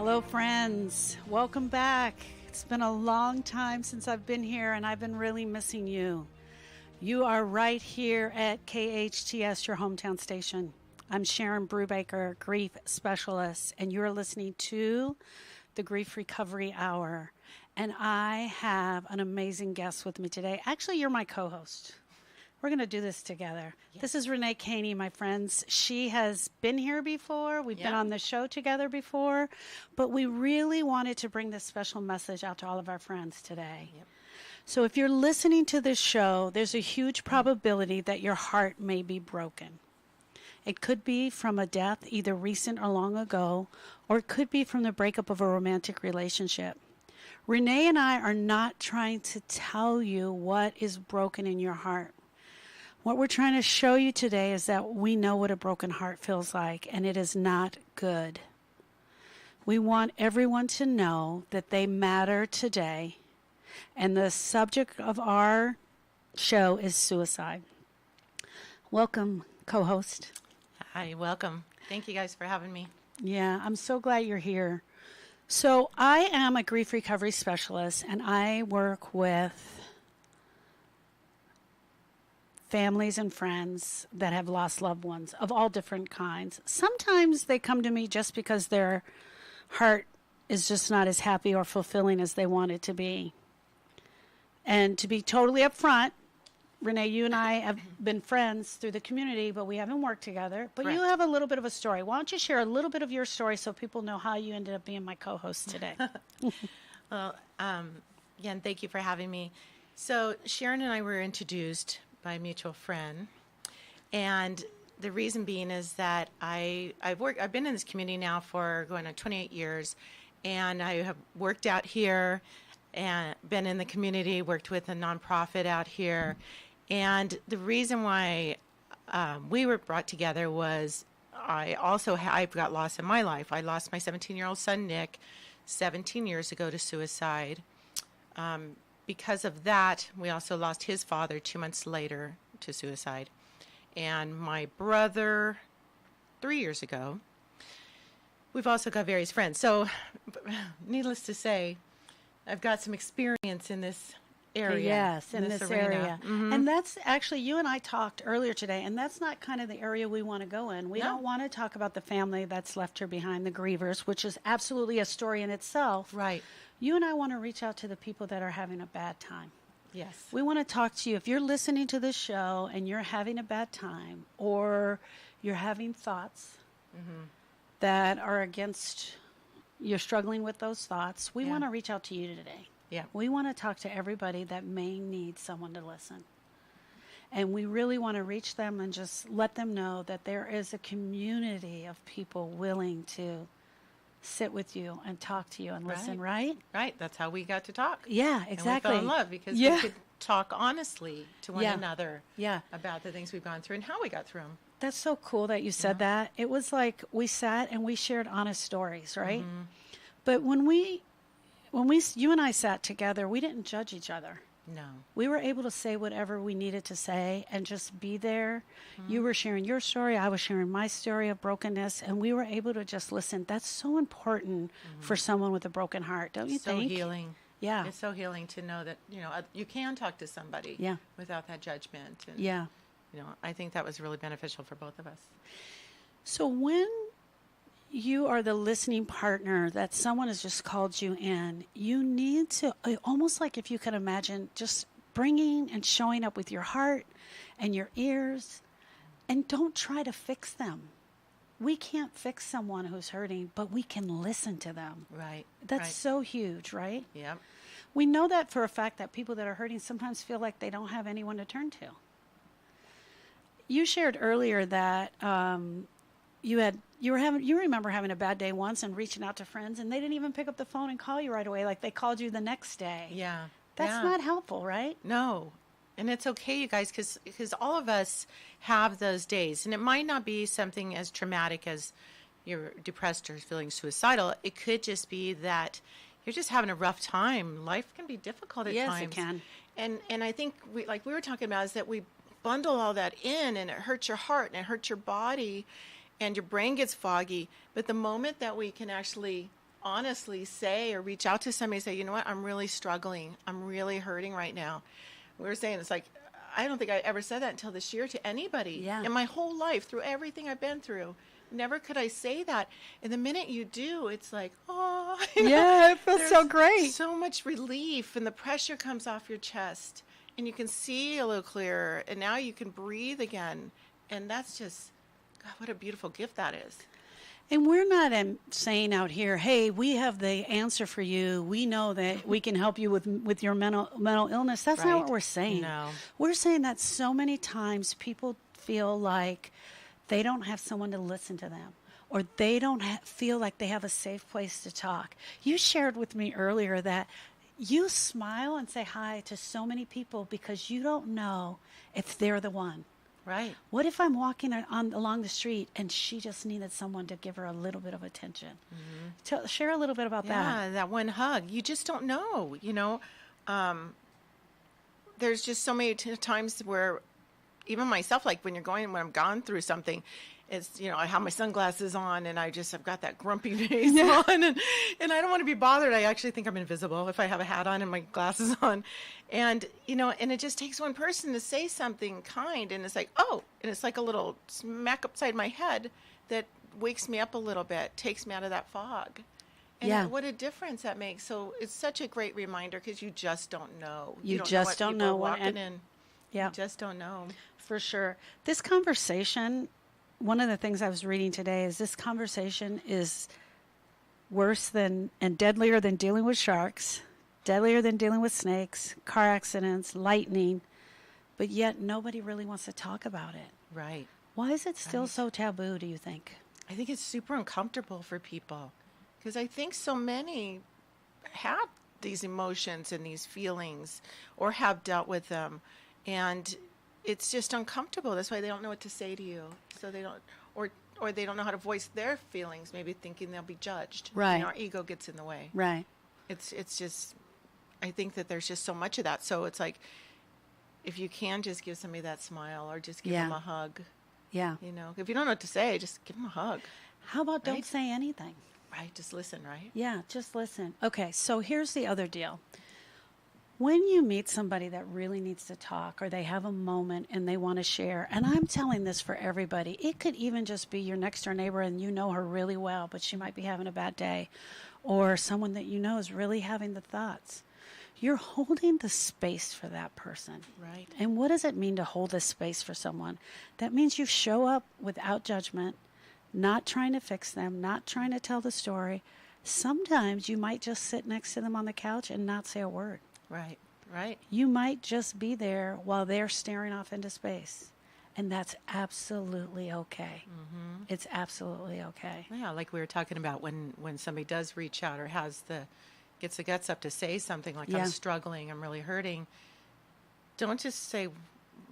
Hello, friends. Welcome back. It's been a long time since I've been here, and I've been really missing you. You are right here at KHTS, your hometown station. I'm Sharon Brubaker, grief specialist, and you're listening to the Grief Recovery Hour. And I have an amazing guest with me today. Actually, you're my co-host. We're going to do this together. Yes. This is Reneé Kaehny, my friends. She has been here before. We've been on the show together before. But we really wanted to bring this special message out to all of our friends today. Yep. So if you're listening to this show, there's a huge probability that your heart may be broken. It could be from a death, either recent or long ago, or it could be from the breakup of a romantic relationship. Reneé and I are not trying to tell you what is broken in your heart. What we're trying to show you today is that we know what a broken heart feels like, and it is not good. We want everyone to know that they matter today, and the subject of our show is suicide. Welcome, co-host. Hi, welcome. Thank you guys for having me. Yeah, I'm so glad you're here. So I am a grief recovery specialist, and I work with families and friends that have lost loved ones of all different kinds. Sometimes they come to me just because their heart is just not as happy or fulfilling as they want it to be. And to be totally upfront, Reneé, you and I have been friends through the community, but we haven't worked together. But Correct. You have a little bit of a story. Why don't you share a little bit of your story so people know how you ended up being my co-host today? Well, again, thank you for having me. So Sharon and I were introduced by a mutual friend, and the reason being is that I've been in this community now for going on 28 years, and I have worked out here and been in the community, worked with a nonprofit out here. And the reason why we were brought together was I've got loss in my life. I lost my 17-year-old son, Nick, 17 years ago to suicide. Because of that, we also lost his father 2 months later to suicide. And my brother 3 years ago. We've also got various friends. So needless to say, I've got some experience in this area. Yes, in this area. Mm-hmm. And that's actually, you and I talked earlier today, and that's not kind of the area we want to go in. We don't want to talk about the family that's left her behind, the grievers, which is absolutely a story in itself. Right. You and I want to reach out to the people that are having a bad time. Yes. We want to talk to you. If you're listening to this show and you're having a bad time, or you're having thoughts that are against, you're struggling with those thoughts, we want to reach out to you today. Yeah. We want to talk to everybody that may need someone to listen. And we really want to reach them and just let them know that there is a community of people willing to sit with you and talk to you and listen, right? Right. That's how we got to talk. Yeah, exactly. And we fell in love because we could talk honestly to one another about the things we've gone through and how we got through them. That's so cool that you said that. It was like we sat and we shared honest stories, right? Mm-hmm. But when you and I sat together, we didn't judge each other. No. We were able to say whatever we needed to say and just be there. Mm-hmm. You were sharing your story. I was sharing my story of brokenness, and we were able to just listen. That's so important for someone with a broken heart, don't you think? So healing. Yeah. It's so healing to know that, you can talk to somebody without that judgment. And, I think that was really beneficial for both of us. So when you are the listening partner that someone has just called you in, you need to, almost like if you could imagine, just bringing and showing up with your heart and your ears, and don't try to fix them. We can't fix someone who's hurting, but we can listen to them. Right. That's so huge, right? Yep. We know that for a fact that people that are hurting sometimes feel like they don't have anyone to turn to. You shared earlier that you remember having a bad day once and reaching out to friends, and they didn't even pick up the phone and call you right away. Like they called you the next day. Yeah. That's not helpful, right? No. And it's okay, you guys, because all of us have those days. And it might not be something as traumatic as you're depressed or feeling suicidal. It could just be that you're just having a rough time. Life can be difficult at times. Yes, it can. And I think, we were talking about, is that we bundle all that in, and it hurts your heart, and it hurts your body, and your brain gets foggy. But the moment that we can actually honestly say or reach out to somebody and say, you know what, I'm really struggling. I'm really hurting right now. We were saying, it's like, I don't think I ever said that until this year to anybody. Yeah. In my whole life, through everything I've been through. Never could I say that. And the minute you do, it's like, oh. Yeah, it feels so great. So much relief, and the pressure comes off your chest, and you can see a little clearer, and now you can breathe again. And that's just, God, what a beautiful gift that is. And we're not saying out here, hey, we have the answer for you. We know that we can help you with your mental illness. That's not what we're saying. No. We're saying that so many times people feel like they don't have someone to listen to them, or they don't feel like they have a safe place to talk. You shared with me earlier that you smile and say hi to so many people because you don't know if they're the one. Right. What if I'm walking along the street and she just needed someone to give her a little bit of attention? Share a little bit about that. Yeah, that one hug. You just don't know, there's just so many times where even myself, like when I'm gone through something, it's, I have my sunglasses on and I've got that grumpy face on and I don't want to be bothered. I actually think I'm invisible if I have a hat on and my glasses on. And, and it just takes one person to say something kind, and it's like, oh, and it's like a little smack upside my head that wakes me up a little bit, takes me out of that fog. And what a difference that makes. So it's such a great reminder because you just don't know. You just don't know what walking in. Yeah. You just don't know. For sure. This conversation, one of the things I was reading today is this conversation is worse than and deadlier than dealing with sharks, deadlier than dealing with snakes, car accidents, lightning, but yet nobody really wants to talk about it. Right. Why is it still so taboo, do you think? I think it's super uncomfortable for people because I think so many have these emotions and these feelings or have dealt with them, and it's just uncomfortable. That's why they don't know what to say to you. So they don't, or they don't know how to voice their feelings, maybe thinking they'll be judged. Right. Our ego gets in the way. Right. It's just, I think that there's just so much of that. So it's like, if you can just give somebody that smile or just give them a hug. Yeah. If you don't know what to say, just give them a hug. How about don't say anything? Right. Just listen, right? Yeah, just listen. Okay, so here's the other deal. When you meet somebody that really needs to talk, or they have a moment and they want to share, and I'm telling this for everybody, it could even just be your next door neighbor and you know her really well, but she might be having a bad day, or someone that you know is really having the thoughts. You're holding the space for that person. Right. And what does it mean to hold the space for someone? That means you show up without judgment, not trying to fix them, not trying to tell the story. Sometimes you might just sit next to them on the couch and not say a word. Right, right. You might just be there while they're staring off into space. And that's absolutely okay. Mm-hmm. It's absolutely okay. Yeah, like we were talking about when somebody does reach out or gets the guts up to say something like, I'm struggling, I'm really hurting. Don't just say,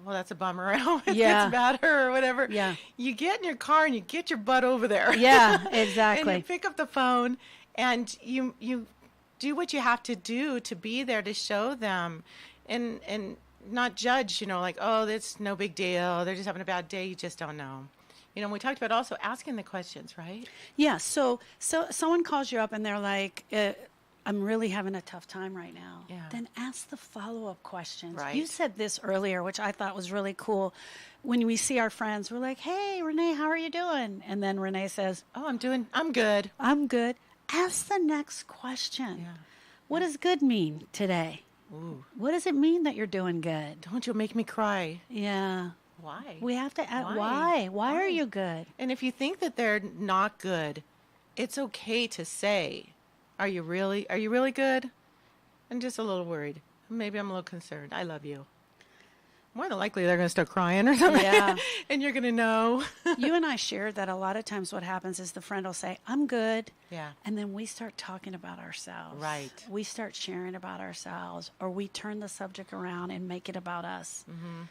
well, that's a bummer. I hope it gets better or whatever. Yeah. You get in your car and you get your butt over there. Yeah, exactly. And you pick up the phone and you do what you have to do to be there to show them and not judge, like, oh, that's no big deal. They're just having a bad day. You just don't know. We talked about also asking the questions, right? Yeah. So someone calls you up and they're like, I'm really having a tough time right now. Yeah. Then ask the follow-up questions. Right. You said this earlier, which I thought was really cool. When we see our friends, we're like, hey, Reneé, how are you doing? And then Reneé says, oh, I'm good. I'm good. Ask the next question. Yeah. What does good mean today? Ooh. What does it mean that you're doing good? Don't you make me cry. Yeah. Why? We have to ask why. Why are you good? And if you think that they're not good, it's okay to say, are you really good? I'm just a little worried. Maybe I'm a little concerned. I love you. More than likely, they're going to start crying or something. Yeah. And you're going to know. You and I shared that a lot of times what happens is the friend will say, I'm good. Yeah. And then we start talking about ourselves. Right. We start sharing about ourselves, or we turn the subject around and make it about us. Mm-hmm.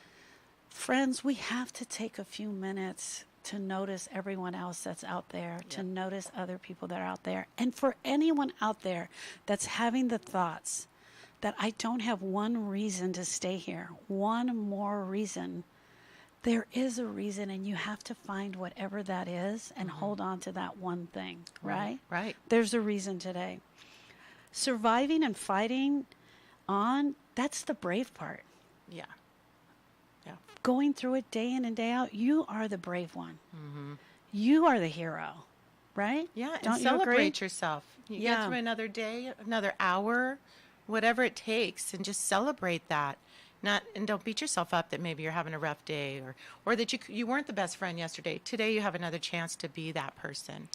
Friends, we have to take a few minutes to notice everyone else that's out there, to notice other people that are out there. And for anyone out there that's having the thoughts that I don't have one reason to stay here, one more reason, there is a reason, and you have to find whatever that is and hold on to that one thing, right? Right. There's a reason today. Surviving and fighting on, that's the brave part. Yeah. Yeah. Going through it day in and day out, you are the brave one. You are the hero, right? Yeah, and Don't you agree? celebrate yourself. You Yeah. get through another day, another hour, whatever it takes, and just celebrate that. And don't beat yourself up that maybe you're having a rough day, or that you weren't the best friend yesterday. Today you have another chance to be that person.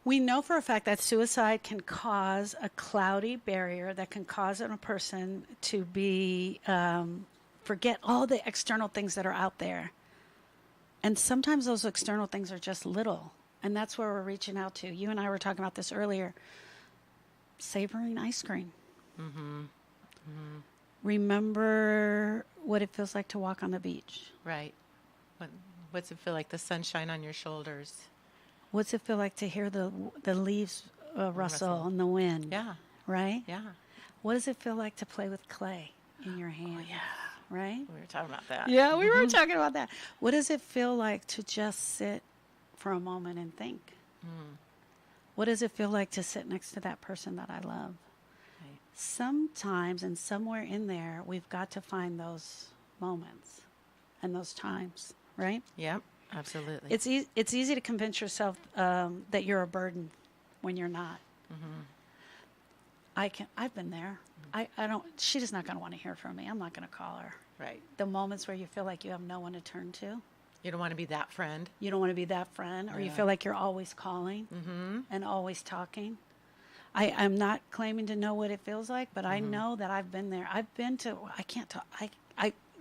We know for a fact that suicide can cause a cloudy barrier that can cause a person to be forget all the external things that are out there. And sometimes those external things are just little. And that's where we're reaching out to. You and I were talking about this earlier. Savoring ice cream. Remember what it feels like to walk on the beach. Right. What's it feel like, the sunshine on your shoulders? What's it feel like to hear the leaves rustle in the wind? Yeah. Right? Yeah. What does it feel like to play with clay in your hand? Oh, yeah. Right? We were talking about that. Yeah, we were talking about that. What does it feel like to just sit for a moment and think? What does it feel like to sit next to that person that I love? Right. Sometimes and somewhere in there, we've got to find those moments and those times, right? Yep, absolutely. It's easy to convince yourself that you're a burden when you're not. I've been there. She is not going to want to hear from me. I'm not going to call her. Right. The moments where you feel like you have no one to turn to. You don't want to be that friend. You don't want to be that friend, or you feel like you're always calling and always talking. I'm not claiming to know what it feels like, but I know that I've been there. I've been to, I can't talk.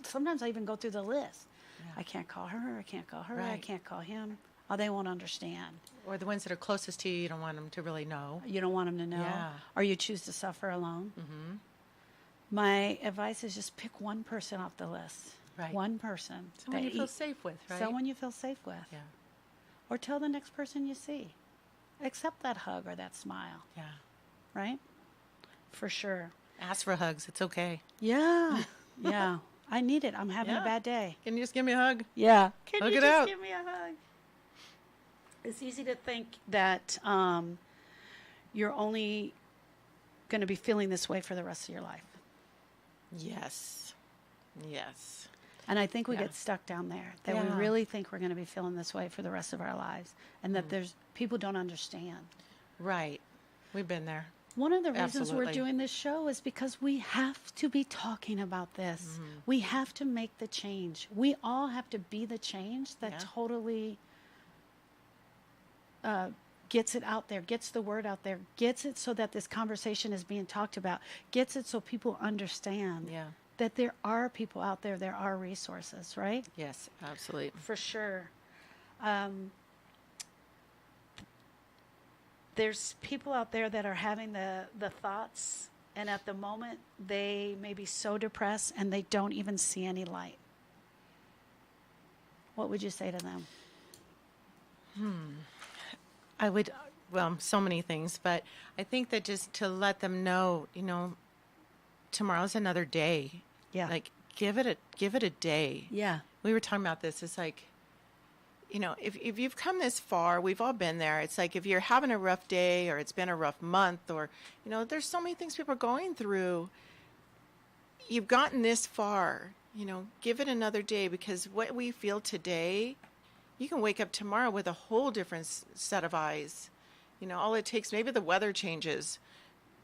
Sometimes I even go through the list. Yeah. I can't call her. I can't call her. Right. I can't call him. Oh, they won't understand. Or the ones that are closest to you, you don't want them to really know. You don't want them to know. Yeah. Or you choose to suffer alone. My advice is just pick one person off the list. Right. One person. Someone you feel safe with, right? Someone you feel safe with. Yeah. Or tell the next person you see. Accept that hug or that smile. Yeah. Right? For sure. Ask for hugs. It's okay. Yeah. Yeah. I need it. I'm having a bad day. Can you just give me a hug? Yeah. Can Hug you it just out. give me a hug? It's easy to think that you're only going to be feeling this way for the rest of your life. Yes. Yes. And I think we get stuck down there, that we really think we're going to be feeling this way for the rest of our lives, and that there's people don't understand. Right. We've been there. One of the reasons Absolutely. we're doing this show is because we have to be talking about this. We have to make the change. We all have to be the change that totally gets it out there, gets the word out there, gets it so that this conversation is being talked about, gets it so people understand that there are people out there, there are resources, right? Yes, absolutely. For sure. There's people out there that are having the thoughts, and at the moment they may be so depressed and they don't even see any light. What would you say to them? I would, well, so many things, but I think that just to let them know, tomorrow's another day. Yeah. Like, give it a day. Yeah. We were talking about this. It's like, if you've come this far, we've all been there. It's like if you're having a rough day, or it's been a rough month, or, there's so many things people are going through. You've gotten this far, give it another day, because what we feel today, you can wake up tomorrow with a whole different set of eyes. All it takes, maybe the weather changes.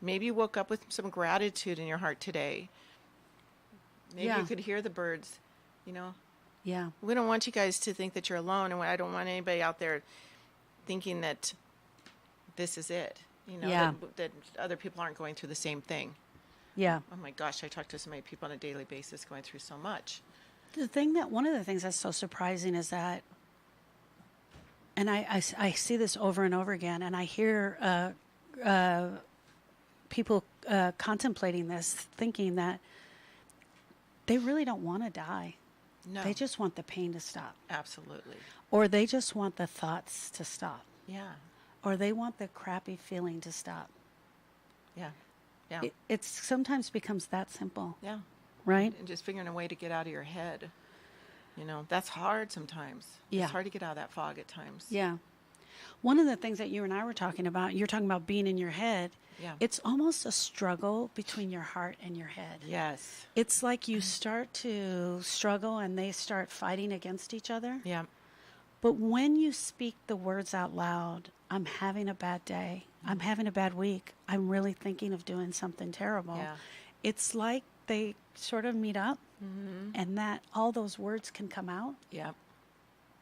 Maybe you woke up with some gratitude in your heart today. Maybe you could hear the birds, Yeah. We don't want you guys to think that you're alone, and I don't want anybody out there thinking that this is it, that other people aren't going through the same thing. Yeah. Oh my gosh, I talk to so many people on a daily basis going through so much. One of the things that's so surprising is that, and I see this over and over again, and I hear people contemplating this, thinking that they really don't want to die. No. They just want the pain to stop. Absolutely. Or they just want the thoughts to stop. Yeah. Or they want the crappy feeling to stop. Yeah. Yeah. It sometimes becomes that simple. Yeah. Right? And just figuring a way to get out of your head. That's hard sometimes. Yeah. It's hard to get out of that fog at times. Yeah. One of the things that you and I were talking about, you're talking about being in your head. Yeah. It's almost a struggle between your heart and your head. Yes. It's like you start to struggle and they start fighting against each other. Yeah. But when you speak the words out loud, I'm having a bad day, I'm having a bad week, I'm really thinking of doing something terrible. Yeah. It's like they sort of meet up and that all those words can come out. Yeah.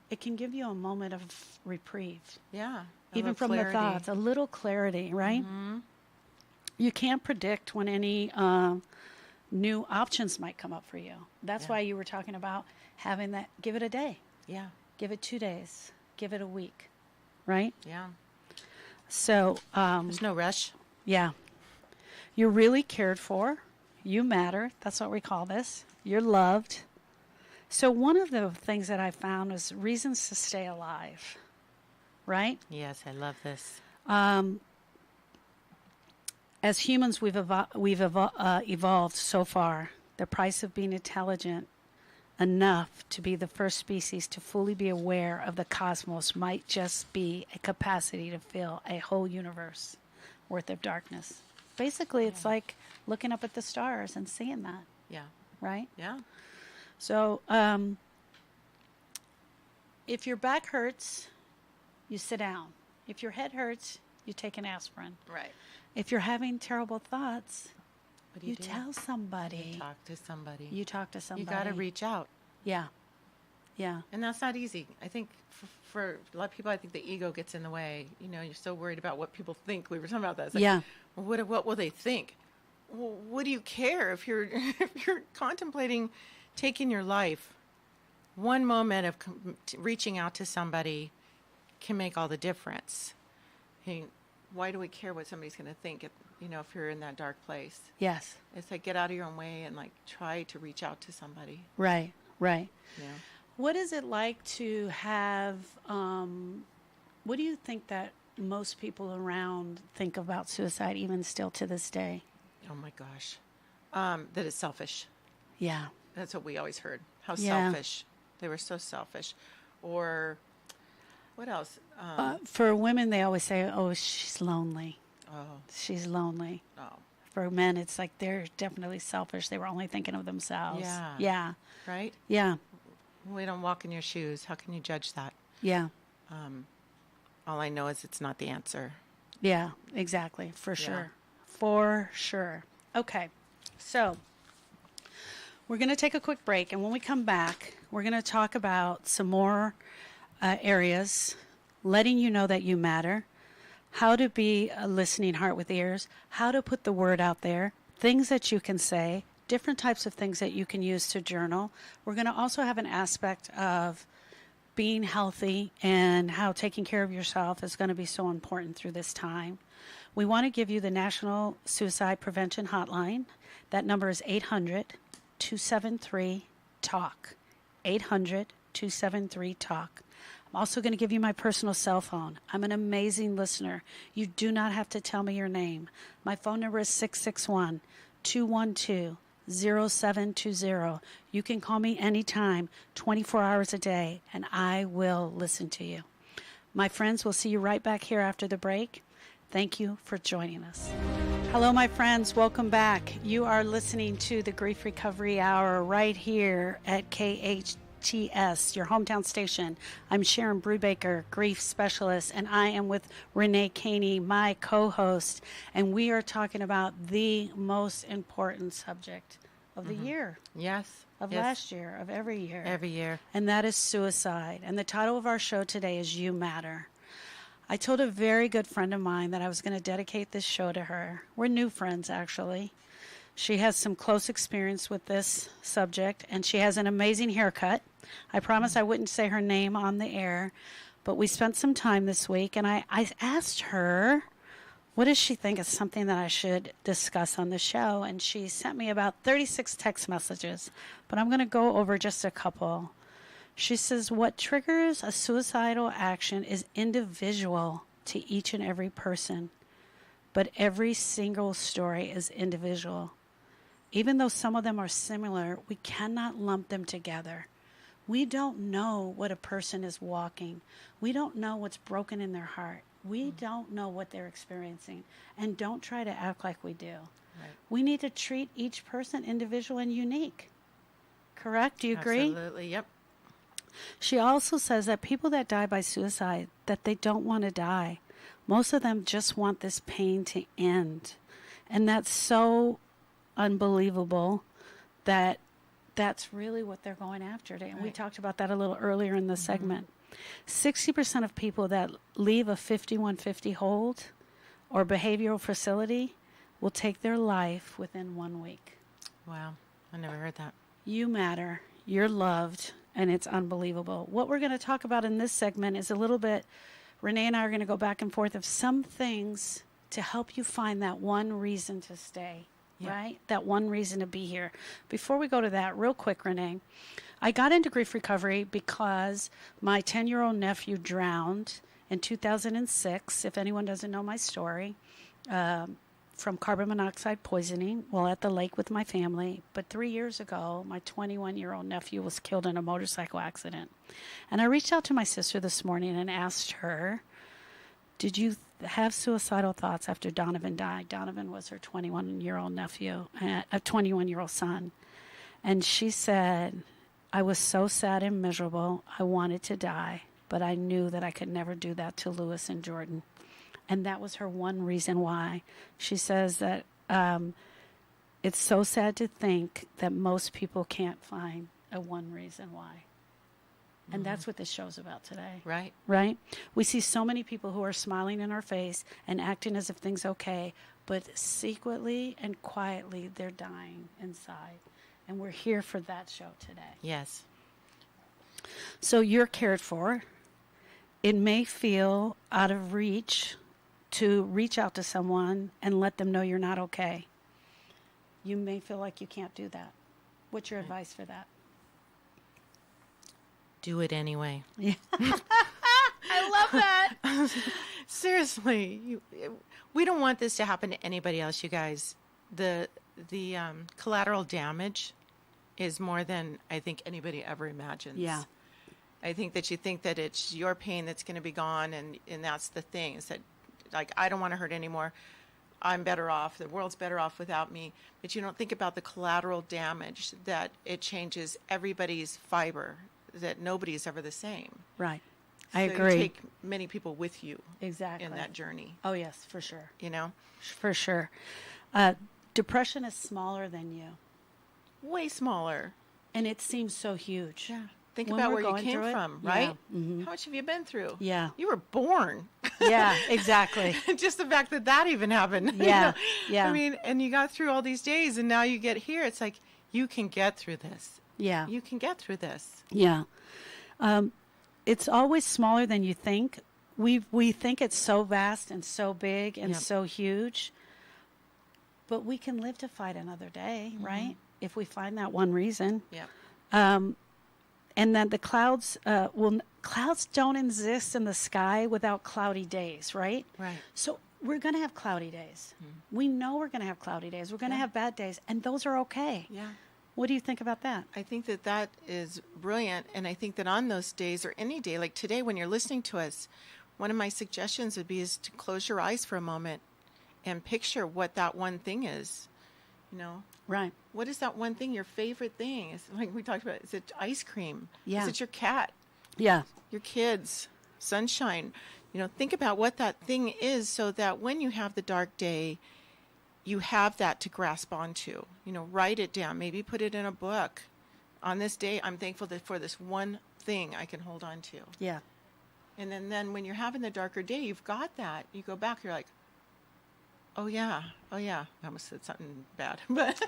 It can give you a moment of reprieve. Yeah. Even from the thoughts, a little clarity, right? You can't predict when any new options might come up for you. That's why you were talking about having that, give it a day. Yeah. Give it 2 days. Give it a week. Right? Yeah. So, there's no rush. Yeah. You're really cared for. You matter. That's what we call this. You're loved. So one of the things that I found was reasons to stay alive. Right? Yes, I love this. As humans, we've evolved so far. The price of being intelligent enough to be the first species to fully be aware of the cosmos might just be a capacity to fill a whole universe worth of darkness. Basically, it's like looking up at the stars and seeing that. Yeah. Right? Yeah. So, if your back hurts, you sit down. If your head hurts, you take an aspirin. Right. If you're having terrible thoughts, What do you do? tell somebody. You talk to somebody. You talk to somebody. You got to reach out. Yeah. Yeah. And that's not easy. I think for a lot of people, I think the ego gets in the way. You're so worried about what people think. We were talking about that. It's like, Yeah. well, what will they think? Well, what do you care if you're if you're contemplating taking your life? One moment of reaching out to somebody can make all the difference. Why do we care what somebody's going to think? If you're in that dark place, Yes. it's like get out of your own way and try to reach out to somebody. Right. Right. Yeah. What is it like to have, what do you think that most people around think about suicide even still to this day? Oh my gosh. That it's selfish. Yeah. That's what we always heard. How Yeah. selfish. They were so selfish. Or what else? For women, they always say, oh, she's lonely. Oh, She's lonely. no. For men, it's like they're definitely selfish. They were only thinking of themselves. Yeah. Yeah. Right? Yeah. We don't walk in your shoes. How can you judge that? Yeah. All I know is it's not the answer. Yeah, exactly. For sure. For sure. Okay. So we're going to take a quick break. And when we come back, we're going to talk about some more areas, letting you know that you matter, how to be a listening heart with ears, how to put the word out there, things that you can say, different types of things that you can use to journal. We're going to also have an aspect of being healthy and how taking care of yourself is going to be so important through this time. We want to give you the National Suicide Prevention Hotline. That number is 800-273-TALK. 800-273-TALK. I'm also going to give you my personal cell phone. I'm an amazing listener. You do not have to tell me your name. My phone number is 661-212-0720. You can call me anytime, 24 hours a day, and I will listen to you. My friends, we'll see you right back here after the break. Thank you for joining us. Hello, my friends. Welcome back. You are listening to the Grief Recovery Hour right here at KHTS, your hometown station. I'm Sharon Brubaker, grief specialist, and I am with Reneé Kaehny, my co-host, and we are talking about the most important subject of the year. Yes. Of last year, of every year. Every year. And that is suicide. And the title of our show today is You Matter. I told a very good friend of mine that I was going to dedicate this show to her. We're new friends, actually. She has some close experience with this subject, and she has an amazing haircut. I promised I wouldn't say her name on the air, but we spent some time this week, and I asked her, what does she think is something that I should discuss on the show? And she sent me about 36 text messages, but I'm going to go over just a couple. She says, what triggers a suicidal action is individual to each and every person, but every single story is individual. Even though some of them are similar, we cannot lump them together. We don't know what a person is walking. We don't know what's broken in their heart. We don't know what they're experiencing. And don't try to act like we do. Right. We need to treat each person individual and unique. Correct? Do you agree? Absolutely, yep. She also says that people that die by suicide, that they don't want to die. Most of them just want this pain to end. And that's so unbelievable that that's really what they're going after. And we talked about that a little earlier in the segment. 60% of people that leave a 5150 hold or behavioral facility will take their life within 1 week. Wow, I never heard that. You matter. You're loved. And it's unbelievable. What we're going to talk about in this segment is a little bit, Reneé and I are going to go back and forth of some things to help you find that one reason to stay, right? That one reason to be here. Before we go to that, real quick, Reneé, I got into grief recovery because my 10-year-old nephew drowned in 2006, if anyone doesn't know my story, from carbon monoxide poisoning while at the lake with my family. But 3 years ago, my 21-year-old nephew was killed in a motorcycle accident. And I reached out to my sister this morning and asked her, did you have suicidal thoughts after Donovan died? Donovan was her 21-year-old nephew, a 21-year-old son. And she said, I was so sad and miserable. I wanted to die, but I knew that I could never do that to Lewis and Jordan. And that was her one reason why. She says that it's so sad to think that most people can't find a one reason why. And that's what this show's about today. Right. Right? We see so many people who are smiling in our face and acting as if things okay, but secretly and quietly they're dying inside. And we're here for that show today. Yes. So you're cared for. It may feel out of reach to reach out to someone and let them know you're not okay. You may feel like you can't do that. What's your advice for that? Do it anyway. Yeah. I love that. Seriously, we don't want this to happen to anybody else, you guys. The collateral damage is more than I think anybody ever imagines. Yeah. I think that you think that it's your pain that's going to be gone, and that's the thing, is that, like, I don't want to hurt anymore. I'm better off. The world's better off without me. But you don't think about the collateral damage, that it changes everybody's fiber, that nobody's ever the same. Right. I So agree. you take many people with you Exactly. in that journey, Oh, yes, for sure. you know? For sure. Depression is smaller than you. Way smaller. And it seems so huge. Yeah. Think When about we're where you going came through it, from, yeah. right? Mhm. How much have you been through? Yeah. You were born. Yeah, exactly. Just the fact that even happened. you Yeah, know? yeah. I mean, and you got through all these days, and now you get here. It's like, you can get through this. Yeah. You can get through this. Yeah. It's always smaller than you think. We think it's so vast and so big and Yep. so huge. But we can live to fight another day, right? If we find that one reason. Yeah. And then the clouds, clouds don't exist in the sky without cloudy days, right? Right. So we're going to have cloudy days. We know we're going to have cloudy days. We're going to have bad days, and those are okay. Yeah. What do you think about that? I think that is brilliant, and I think that on those days, or any day, like today when you're listening to us, one of my suggestions would be is to close your eyes for a moment and picture what that one thing is. You know, Right. what is that one thing, your favorite thing? Is, like we talked about, is it ice cream? Yeah. Is it your cat? Yeah. Your kids? Sunshine? You know, think about what that thing is, so that when you have the dark day, you have that to grasp onto. You know, write it down. Maybe put it in a book. On this day, I'm thankful for this one thing I can hold on to. Yeah. And then when you're having the darker day, you've got that. You go back, you're like, oh yeah. I almost said something bad, but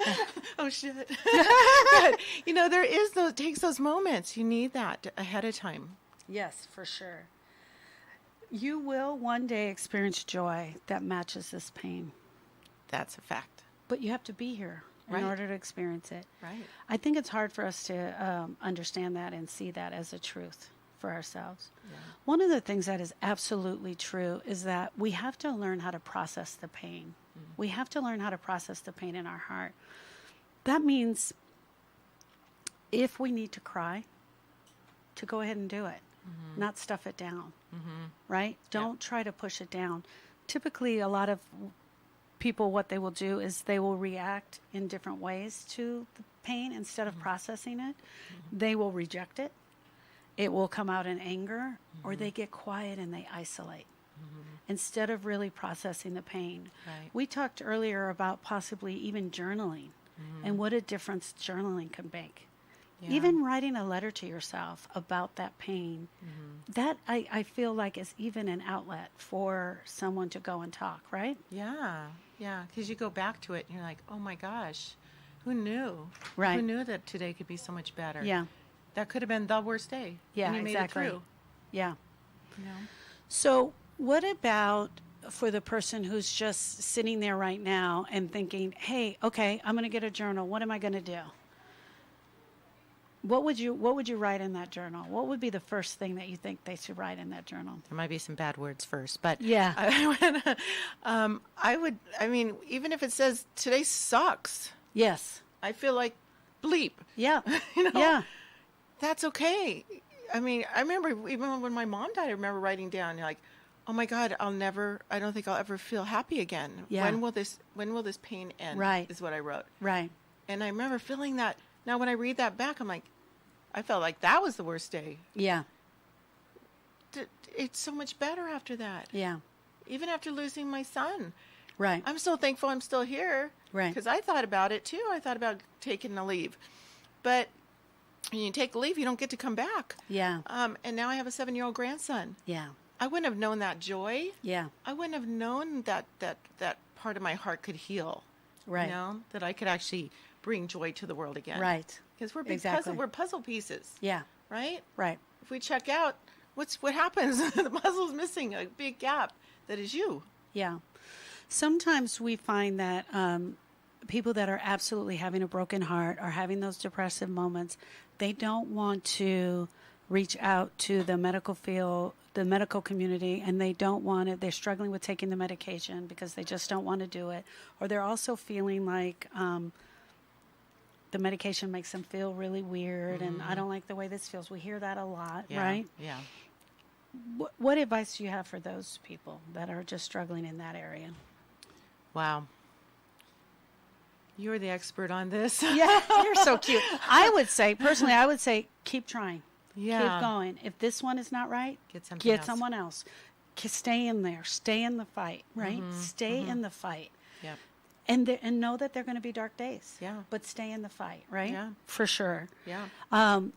oh shit. But, you know, it takes those moments. You need that ahead of time. Yes, for sure. You will one day experience joy that matches this pain, That's a fact. but you have to be here in Right. order to experience it. Right. I think it's hard for us to understand that and see that as a truth for ourselves. Yeah. One of the things that is absolutely true is that we have to learn how to process the pain. We have to learn how to process the pain in our heart. That means if we need to cry, to go ahead and do it, not stuff it down, right? Don't try to push it down. Typically, a lot of people, what they will do is they will react in different ways to the pain instead of processing it. They will reject it. It will come out in anger, or they get quiet and they isolate instead of really processing the pain. Right. We talked earlier about possibly even journaling and what a difference journaling can make. Yeah. Even writing a letter to yourself about that pain, that I feel like is even an outlet for someone to go and talk, right? Yeah, yeah, because you go back to it and you're like, oh my gosh, who knew? Right. Who knew that today could be so much better? Yeah. That could have been the worst day. Yeah, and you exactly. made it through. Yeah. You know? So what about for the person who's just sitting there right now and thinking, hey, okay, I'm going to get a journal. What am I going to do? What would you write in that journal? What would be the first thing that you think they should write in that journal? There might be some bad words first, but Yeah. I mean, even if it says today sucks, Yes. I feel like bleep. Yeah. You know? Yeah. That's okay. I mean, I remember even when my mom died, I remember writing down, like, oh my God, I don't think I'll ever feel happy again. Yeah. When will this pain end? Right. Is what I wrote. Right. And I remember feeling that. Now, when I read that back, I'm like, I felt like that was the worst day. Yeah. It's so much better after that. Yeah. Even after losing my son. Right. I'm so thankful I'm still here. Right. Because I thought about it too. I thought about taking a leave. But when you take a leave, you don't get to come back. Yeah. And now I have a 7-year-old grandson. Yeah. I wouldn't have known that joy. Yeah. I wouldn't have known that part of my heart could heal. Right. You know, that I could actually bring joy to the world again. Right. Because we're Exactly. we're puzzle pieces. Yeah. Right? Right. If we check out, what happens? The puzzle's missing a big gap that is you. Yeah. Sometimes we find that people that are absolutely having a broken heart or having those depressive moments, they don't want to reach out to the medical field, the medical community, and they don't want it. They're struggling with taking the medication because they just don't want to do it. Or they're also feeling like the medication makes them feel really weird, and I don't like the way this feels. We hear that a lot, Yeah. right? Yeah. What advice do you have for those people that are just struggling in that area? Wow. You're the expert on this. Yeah, you're so cute. I would say, keep trying. Yeah. Keep going. If this one is not right, Get something get else. someone else. Stay in there. Stay in the fight, right? Stay in the fight. Yeah. And know that there are going to be dark days. Yeah. But stay in the fight, right? Yeah. For sure. Yeah. You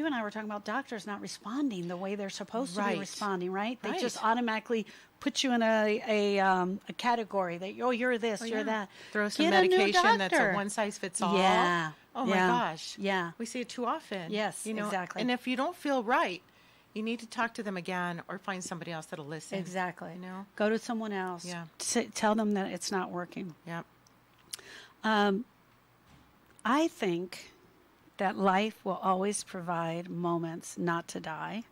and I were talking about doctors not responding the way they're supposed to be Right. responding, right? They Right. just automatically put you in a category that you're this, you're that. Throw some Get a new medication that's a doctor. one size fits all. Yeah. Oh my Yeah. gosh. Yeah. We see it too often. Yes, you know? exactly. And if you don't feel right, you need to talk to them again or find somebody else that'll listen. Exactly. You know? Go to someone else. Yeah. Tell them that it's not working. Yep. I think that life will always provide moments not to die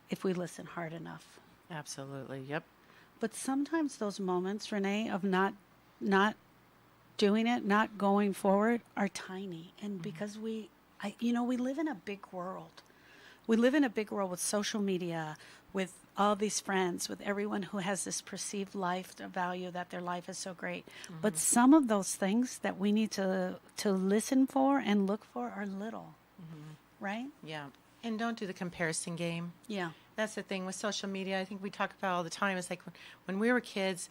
if we listen hard enough. Absolutely. Yep. But sometimes those moments, Reneé, of not doing it, not going forward, are tiny. And because we live in a big world. We live in a big world with social media, with all these friends, with everyone who has this perceived life value that their life is so great. But some of those things that we need to listen for and look for are little, right? Yeah. And don't do the comparison game. Yeah. That's the thing with social media. I think we talk about all the time. It's like when we were kids,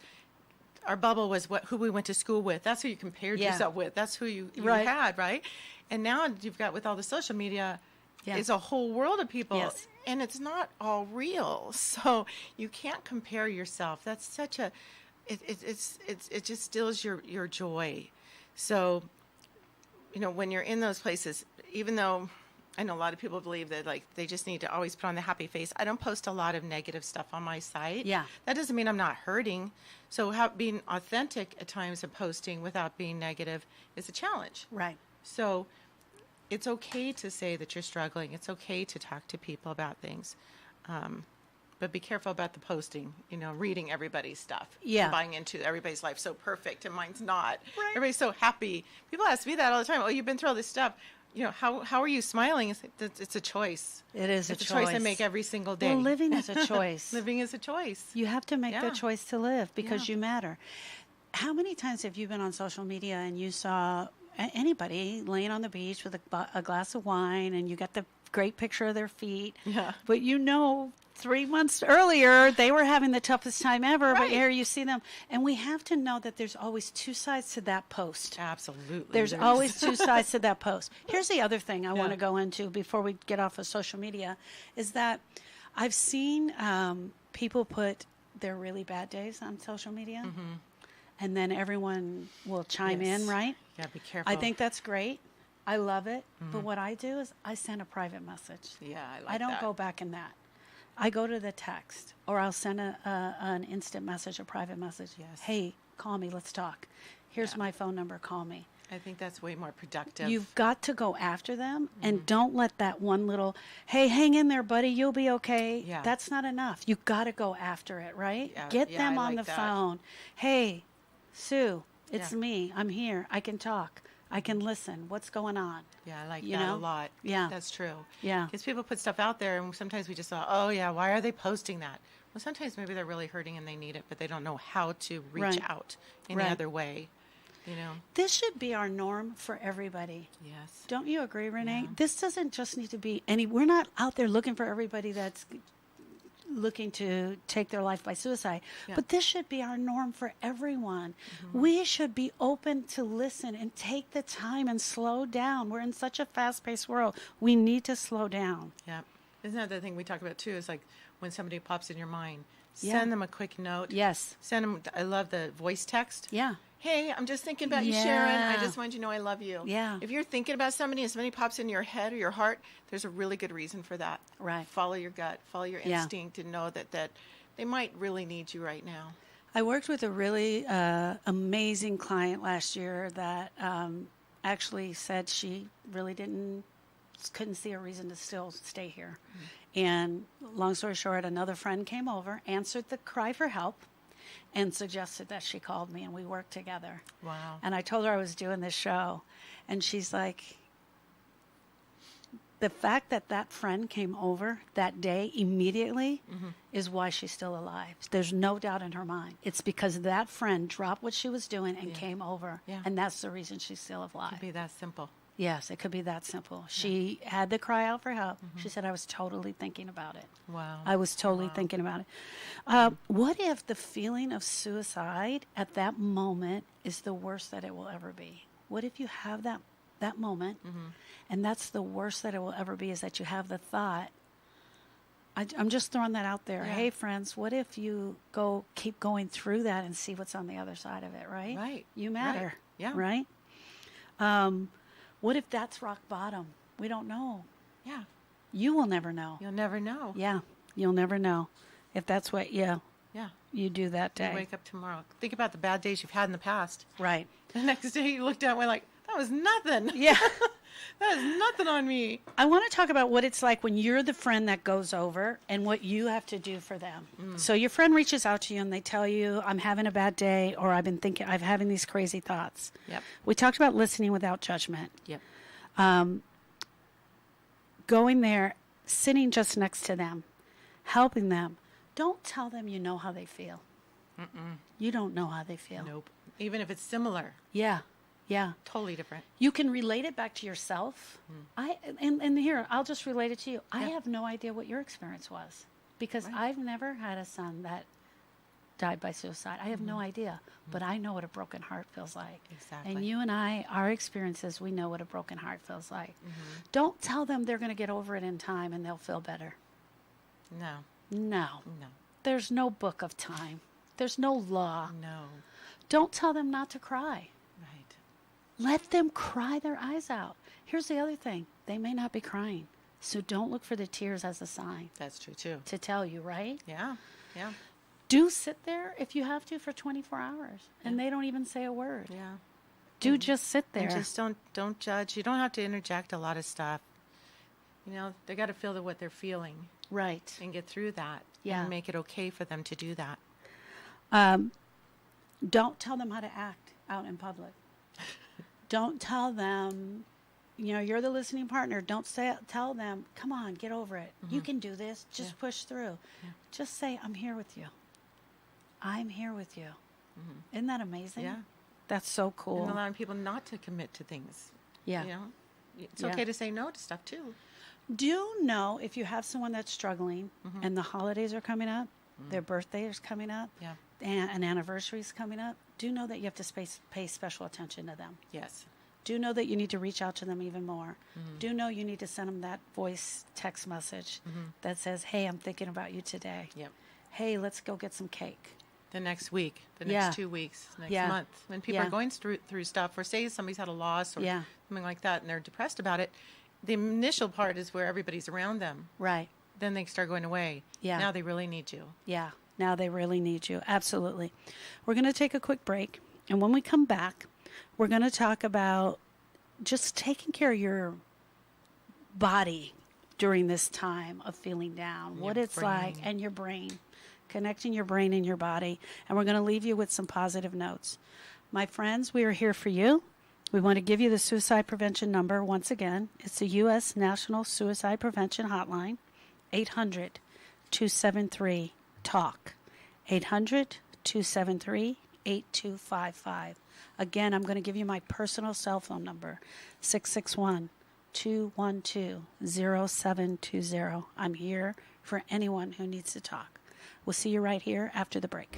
our bubble was who we went to school with. That's who you compared Yeah. yourself with. That's who you Right. had, right? And now you've got, with all the social media, Yeah. it's a whole world of people. Yes. And it's not all real. So you can't compare yourself. That's such a, it just steals your joy. So, when you're in those places, even though I know a lot of people believe that they just need to always put on the happy face. I don't post a lot of negative stuff on my site. Yeah. That doesn't mean I'm not hurting. So being authentic at times of posting without being negative is a challenge. Right. So it's okay to say that you're struggling. It's okay to talk to people about things. But be careful about the posting, reading everybody's stuff. Yeah. Buying into everybody's life so perfect and mine's not. Right. Everybody's so happy. People ask me that all the time. Oh, you've been through all this stuff. how are you smiling? It's a choice. It is It's a a choice. choice I make every single day. Well, living is a choice. Living is a choice. You have to make the Yeah. choice to live because Yeah. you matter. How many times have you been on social media and you saw anybody laying on the beach with a glass of wine and you got the great picture of their feet, Yeah. but 3 months earlier they were having the toughest time ever, but Right. here you see them. And we have to know that there's always two sides to that post. Absolutely. There's always two sides to that post. Here's the other thing I want to Yeah. go into before we get off of social media is that I've seen people put their really bad days on social media, and then everyone will chime Yes. in, right? Yeah, be careful. I think that's great. I love it. But what I do is I send a private message. Yeah, I like I don't that. go back in that. I go to the text, or I'll send an instant message, a private message. Yes. Hey, call me. Let's talk. Here's Yeah. my phone number. Call me. I think that's way more productive. You've got to go after them and don't let that one little, hey, hang in there, buddy, you'll be okay. Yeah. That's not enough. You got to go after it, right? Yeah, Get yeah, them I on like the that. phone. Hey, Sue, it's Yeah. me. I'm here. I can talk. I can listen. What's going on? Yeah, I like You that know? a lot. Yeah. That's true. Yeah. Because people put stuff out there, and sometimes we just thought, oh, yeah, why are they posting that? Well, sometimes maybe they're really hurting and they need it, but they don't know how to reach Right. out any Right. other way, This should be our norm for everybody. Yes. Don't you agree, Renee? Yeah. This doesn't just need to be we're not out there looking for everybody that's looking to take their life by suicide. Yeah. But this should be our norm for everyone. We should be open to listen and take the time and slow down. We're in such a fast-paced world. We need to slow down. Yeah. Isn't that the thing we talk about, too, is like when somebody pops in your mind, Yeah. send them a quick note. Yes. Send them, I love the voice text. Yeah. Hey, I'm just thinking about you, Sharon. I Yeah. just wanted you to know I love you. Yeah. If you're thinking about somebody and somebody pops in your head or your heart, there's a really good reason for that. Right. Follow your gut, follow your Yeah. instinct, and know that they might really need you right now. I worked with a really amazing client last year that actually said she really couldn't see a reason to still stay here. And long story short, another friend came over, answered the cry for help, and suggested that she called me, and we worked together. Wow. And I told her I was doing this show, and she's like, the fact that that friend came over that day immediately is why she's still alive. There's no doubt in her mind. It's because that friend dropped what she was doing and Yeah. came over, Yeah. and that's the reason she's still alive. It'd be that simple. Yes, it could be that simple. She had to cry out for help. She said, I was totally thinking about it. Wow. I was totally thinking about it. What if the feeling of suicide at that moment is the worst that it will ever be? What if you have that moment, and that's the worst that it will ever be, is that you have the thought, I'm just throwing that out there. Yeah. Hey, friends, what if you keep going through that and see what's on the other side of it, right? Right. You matter. Right. Yeah. Right? What if that's rock bottom? We don't know. Yeah. You will never know. You'll never know. Yeah, you'll never know if that's what Yeah. you do that You day. wake up tomorrow. Think about the bad days you've had in the past. Right. The next day you look down and went like, that was nothing. Yeah. That is nothing on me. I want to talk about what it's like when you're the friend that goes over and what you have to do for them. So your friend reaches out to you and they tell you, I'm having a bad day, or I'm having these crazy thoughts. Yep. We talked about listening without judgment. Yep. Going there, sitting just next to them, helping them. Don't tell them you know how they feel. You don't know how they feel. Nope. Even if it's similar, Yeah. Yeah. totally different. You can relate it back to yourself. And here, I'll just relate it to you. I Yeah. have no idea what your experience was because Right. I've never had a son that died by suicide. I have no idea, but I know what a broken heart feels like. Exactly. And you and I, our experiences, we know what a broken heart feels like. Don't tell them they're going to get over it in time and they'll feel better. No. No. No. There's no book of time. There's no law. No. Don't tell them not to cry. Right. Let them cry their eyes out. Here's the other thing. They may not be crying. So don't look for the tears as a sign That's true too. to tell you, right? Yeah. Yeah. Do sit there if you have to for 24 hours and they don't even say a word. Yeah. Do just sit there. And just don't judge. You don't have to interject a lot of stuff. You know, they got to feel what they're feeling Right. and get through that. Yeah. And make it okay for them to do that. Don't tell them how to act out in public. Don't tell them you're the listening partner. Don't tell them, come on, get over it. You can do this. Just push through. Yeah. Just say, I'm here with you. I'm here with you. Isn't that amazing? Yeah. That's so cool. And allowing people not to commit to things. Yeah. It's okay to say no to stuff too. Do you know if you have someone that's struggling and the holidays are coming up, their birthday is coming up, and an anniversary is coming up, do you know that you have to pay special attention to them? Yes. Do you know that you need to reach out to them even more? Do you know you need to send them that voice text message that says, hey, I'm thinking about you today. Yep. Hey, let's go get some cake. The next week, the next 2 weeks, next month. When people are going through stuff, or say somebody's had a loss or something like that, and they're depressed about it, the initial part is where everybody's around them. Right. Then they start going away. Yeah. Now they really need you. Yeah. Now they really need you. Absolutely. We're going to take a quick break. And when we come back, we're going to talk about just taking care of your body during this time of feeling down, what it's like, and your brain. Connecting your brain and your body. And we're going to leave you with some positive notes. My friends, we are here for you. We want to give you the suicide prevention number once again. It's the U.S. National Suicide Prevention Hotline, 800-273-TALK, 800-273-8255. Again, I'm going to give you my personal cell phone number, 661-212-0720. I'm here for anyone who needs to talk. We'll see you right here after the break.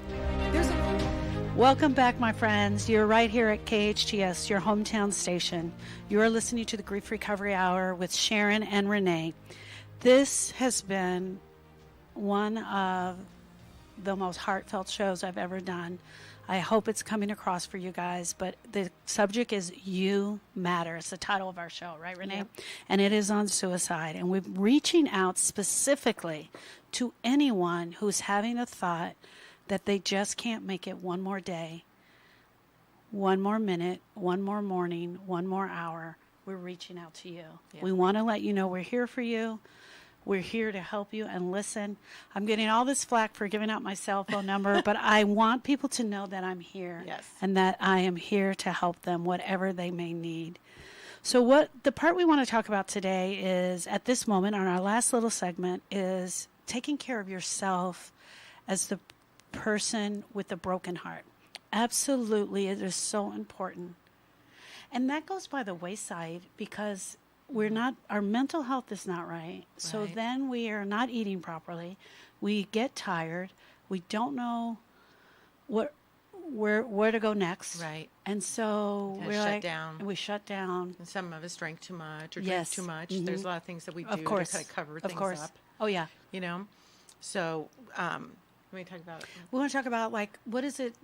Welcome back, my friends. You're right here at KHTS, your hometown station. You're listening to the Grief Recovery Hour with Sharon and Reneé. This has been one of the most heartfelt shows I've ever done. I hope it's coming across for you guys, but the subject is You Matter. It's the title of our show, right, Reneé? Yep. And it is on suicide. And we're reaching out specifically to anyone who's having a thought that they just can't make it one more day, one more minute, one more morning, one more hour. We're reaching out to you. Yeah. We want to let you know we're here for you. We're here to help you and listen. I'm getting all this flack for giving out my cell phone number, but I want people to know that I'm here. Yes. And that I am here to help them, whatever they may need. So what the part we want to talk about today is, at this moment, on our last little segment, is taking care of yourself as the person with the broken heart. Absolutely, it is so important. And that goes by the wayside because our mental health is not right. So then we are not eating properly. We get tired. We don't know where to go next. Right. And so we shut down. And some of us drank too much or drink too much. Mm-hmm. There's a lot of things that we do to kind of cover things up. Oh, yeah. So we talk about. We want to talk about, what is it?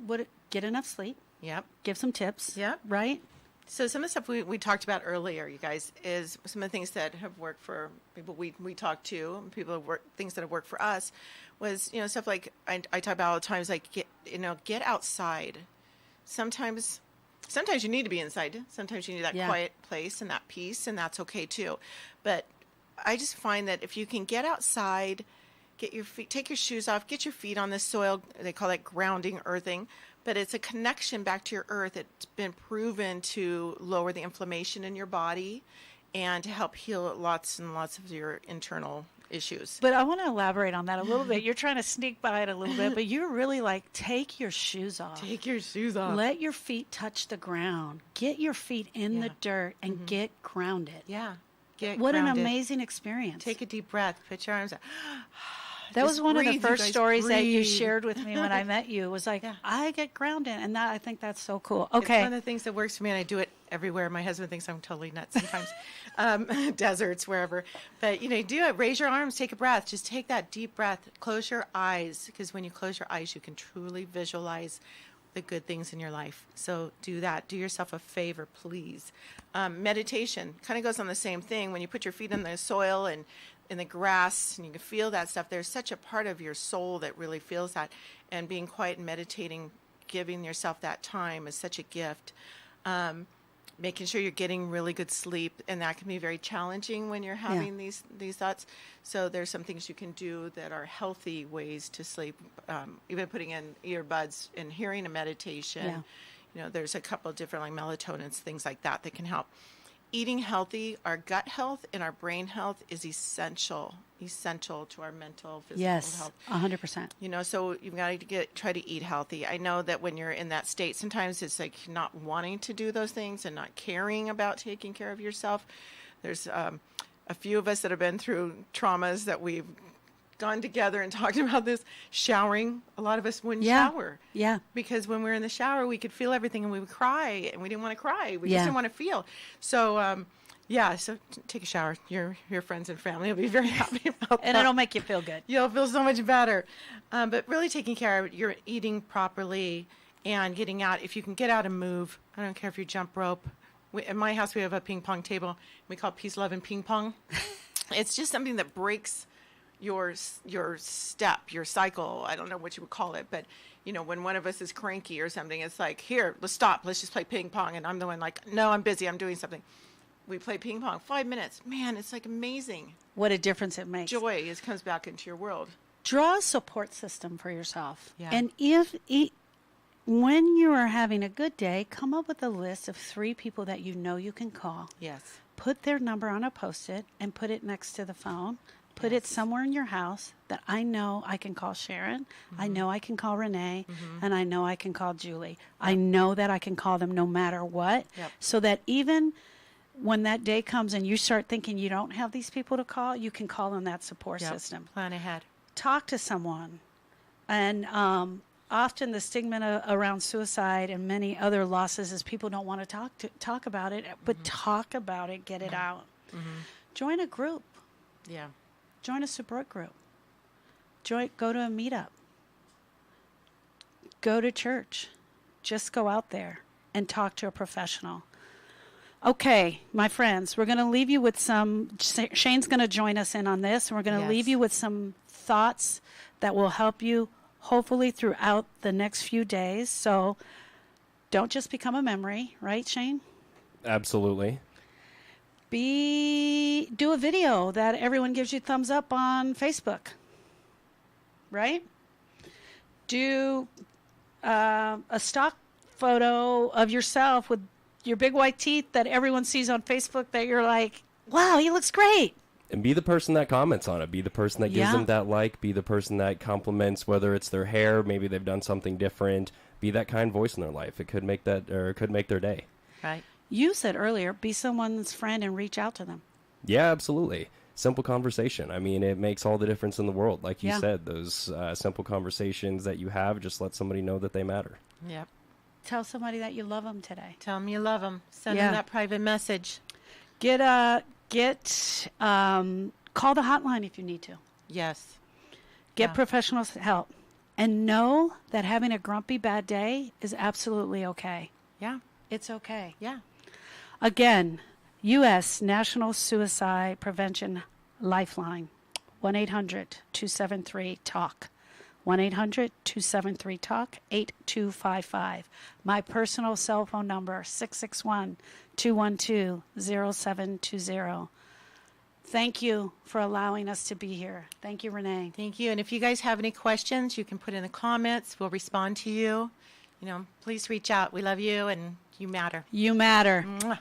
Get enough sleep. Yep. Give some tips. Yep. Right? So some of the stuff we talked about earlier, you guys, is some of the things that have worked for people we talked to, things that have worked for us, was, stuff like I talk about all the times, like, get outside. Sometimes you need to be inside. Sometimes you need that quiet place and that peace, and that's okay too. But I just find that if you can get outside, take your shoes off, get your feet on the soil. They call that grounding, earthing. But it's a connection back to your earth. It's been proven to lower the inflammation in your body and to help heal lots and lots of your internal issues. But I want to elaborate on that a little bit. You're trying to sneak by it a little bit, but you're really take your shoes off. Take your shoes off. Let your feet touch the ground. Get your feet in the dirt and get grounded. Yeah. What an amazing experience. Take a deep breath. Put your arms out. That was one of the first stories that you shared with me when I met you. It was like, I get grounded, and I think that's so cool. Okay. It's one of the things that works for me, and I do it everywhere. My husband thinks I'm totally nuts sometimes. Deserts, wherever. But, do it. Raise your arms. Take a breath. Just take that deep breath. Close your eyes, because when you close your eyes, you can truly visualize the good things in your life. So do that. Do yourself a favor, please. Meditation kind of goes on the same thing. When you put your feet in the soil and in the grass and you can feel that stuff, there's such a part of your soul that really feels that. And being quiet and meditating, giving yourself that time is such a gift. Making sure you're getting really good sleep, and that can be very challenging when you're having these thoughts. So there's some things you can do that are healthy ways to sleep. Even putting in earbuds and hearing a meditation. There's a couple of different, like, melatonins, things like that can help. eating healthy, our gut health and our brain health is essential to our mental, physical health. 100%. You know, so you've got to try to eat healthy. I know that when you're in that state, sometimes it's like not wanting to do those things and not caring about taking care of yourself. There's a few of us that have been through traumas that we've gone together and talked about this. Showering, a lot of us wouldn't shower. Yeah. Because when we were in the shower, we could feel everything and we would cry, and we didn't want to cry. We just didn't want to feel. So, so take a shower. Your friends and family will be very happy about that. And it'll make you feel good. You'll feel so much better. But really taking care of your eating properly and getting out. If you can get out and move, I don't care if you jump rope. In my house, we have a ping pong table. We call it peace, love, and ping pong. It's just something that breaks your step, your cycle. I don't know what you would call it, but when one of us is cranky or something, it's like, here, let's stop. Let's just play ping pong. And I'm the one like, no, I'm busy. I'm doing something. We play ping pong 5 minutes. Man, it's like amazing. What a difference it makes. Joy comes back into your world. Draw a support system for yourself. Yeah. And when you are having a good day, come up with a list of 3 people that you know you can call. Yes. Put their number on a Post-it and put it next to the phone. Put it somewhere in your house that I know I can call Sharon, I know I can call Reneé, and I know I can call Julie. I know that I can call them no matter what, so that even when that day comes and you start thinking you don't have these people to call, you can call on that support system. Plan ahead. Talk to someone. And often the stigma around suicide and many other losses is people don't want to talk about it, but talk about it, get it out. Join a group. Yeah. Join a support group. Go to a meetup. Go to church. Just go out there and talk to a professional. Okay, my friends, we're going to leave you with Shane's going to join us in on this, and we're going to leave you with some thoughts that will help you hopefully throughout the next few days. So don't just become a memory, right, Shane? Absolutely. Do a video that everyone gives you thumbs up on Facebook, right? Do a stock photo of yourself with your big white teeth that everyone sees on Facebook that you're like, wow, he looks great. And be the person that comments on it. Be the person that gives them that like. Be the person that compliments, whether it's their hair, maybe they've done something different. Be that kind voice in their life. It could make their day. Right. You said earlier, be someone's friend and reach out to them. Yeah, absolutely. Simple conversation. I mean, it makes all the difference in the world. Like you said, those simple conversations that you have, just let somebody know that they matter. Yep. Tell somebody that you love them today. Tell them you love them. Send them that private message. Call the hotline if you need to. Yes. Get professional help. And know that having a grumpy bad day is absolutely okay. Yeah. It's okay. Yeah. Again, U.S. National Suicide Prevention Lifeline, 1-800-273-TALK. 1-800-273-TALK, 8255. My personal cell phone number, 661-212-0720. Thank you for allowing us to be here. Thank you, Reneé. Thank you. And if you guys have any questions, you can put in the comments. We'll respond to you. Please reach out. We love you, and you matter. You matter. Mwah.